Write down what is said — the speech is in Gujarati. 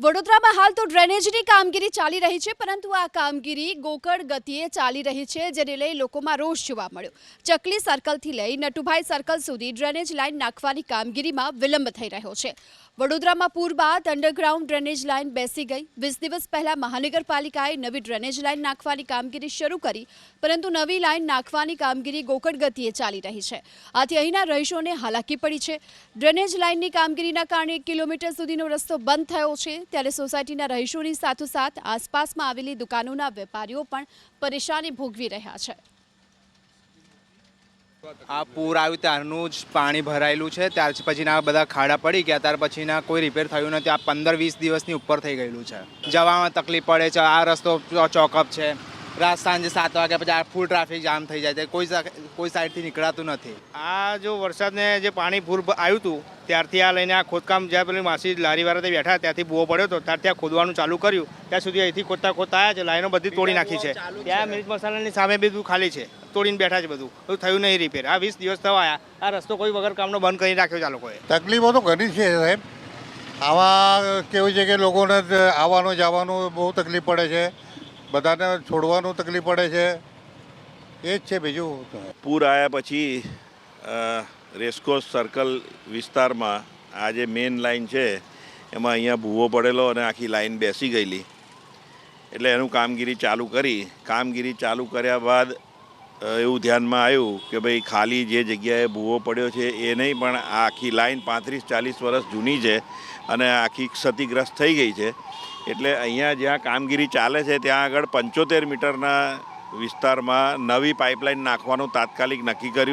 વડોદરામાં હાલ તો ડ્રેનેજની કામગીરી ચાલી રહી છે, પરંતુ આ કામગીરી ગોકળ ગતિએ ચાલી રહી છે, જેને લઈ લોકોમાં રોષ જોવા મળ્યો। ચકલી સર્કલથી લઈ નટુભાઈ સર્કલ સુધી ડ્રેનેજ લાઇન નાખવાની કામગીરીમાં વિલંબ થઈ રહ્યો છે। વડોદરામાં પૂર બાદ અંડરગ્રાઉન્ડ ડ્રેનેજ લાઇન બેસી ગઈ। 20 દિવસ પહેલા મહાનગરપાલિકાએ નવી ડ્રેનેજ લાઇન નાખવાની કામગીરી શરૂ કરી, પરંતુ નવી લાઇન નાખવાની કામગીરી ગોકળ ગતિએ ચાલી રહી છે। આથી અહીંના રહીશોને હાલાકી પડી છે। ડ્રેનેજ લાઇનની કામગીરીના કારણે 1 કિલોમીટર સુધીનો રસ્તો બંધ થયો છે, ત્યારે સોસાયટીના રહીશોની સાથોસાથ આસપાસમાં આવેલી દુકાનોના વેપારીઓ પણ પરેશાની ભોગવી રહ્યા છે। આ પૂર આવ્યું ત્યારનું જ પાણી ભરાયેલું છે, ત્યાર પછીના બધા ખાડા પડી ગયા, ત્યાર પછીના કોઈ રિપેર થયું નથી। આ 15-20 દિવસની ઉપર થઈ ગયેલું છે, જવામાં તકલીફ પડે છે। આ રસ્તો ચોકઅપ છે, રાત સાંજે 7 વાગ્યા પછી આ ફૂલ ટ્રાફિક જામ થઈ જાય છે, કોઈ સાઈડથી નીકળાતું નથી। આ જો વરસાદને જે પાણી પૂર આવ્યું હતું ત્યારથી આ લઈને આ ખોદકામ જ્યાં પેલી માસી લારીવાળા બેઠા ત્યાંથી બૂવો પડ્યો હતો, ત્યારથી આ ખોદવાનું ચાલુ કર્યું, ત્યાં સુધી અહીંથી ખોદતા આવ્યા છે। લાઈનો બધી તોડી નાખી છે, ત્યાં મિર્ચ મસાલાની સામે બધું ખાલી છે, તોડીને બેઠા છે, બધું થયું નહીં રિપેર। આ 20 દિવસ થવા આવ્યા, આ રસ્તો કોઈ વગર કામનો બંધ કરી રાખ્યો છે આ લોકોએ। તકલીફો તો ઘણી છે સાહેબ। આવા કેવું છે કે લોકોને આવવાનું જવાનું બહુ તકલીફ પડે છે, બધાને છોડવાનું તકલીફ પડે છે, એ જ છે। બીજું પૂર આવ્યા પછી રેસકોર્સ સર્કલ વિસ્તારમાં આ જે મેઇન લાઇન છે એમાં અહીંયા ભૂવો પડેલો અને આખી લાઇન બેસી ગયેલી, એટલે એનું કામગીરી ચાલુ કરી। કામગીરી ચાલુ કર્યા બાદ એવું ધ્યાનમાં આવ્યું કે ભાઈ ખાલી જે જગ્યાએ ભૂવો પડ્યો છે એ નહીં, પણ આ આખી લાઇન 35-40 વર્ષ જૂની છે અને આખી ક્ષતિગ્રસ્ત થઈ ગઈ છે। એટલે અહીંયા જ્યાં કામગીરી ચાલે છે ત્યાં આગળ 75 મીટરના વિસ્તારમાં નવી પાઇપલાઇન નાખવાનું તાત્કાલિક નક્કી કર્યું।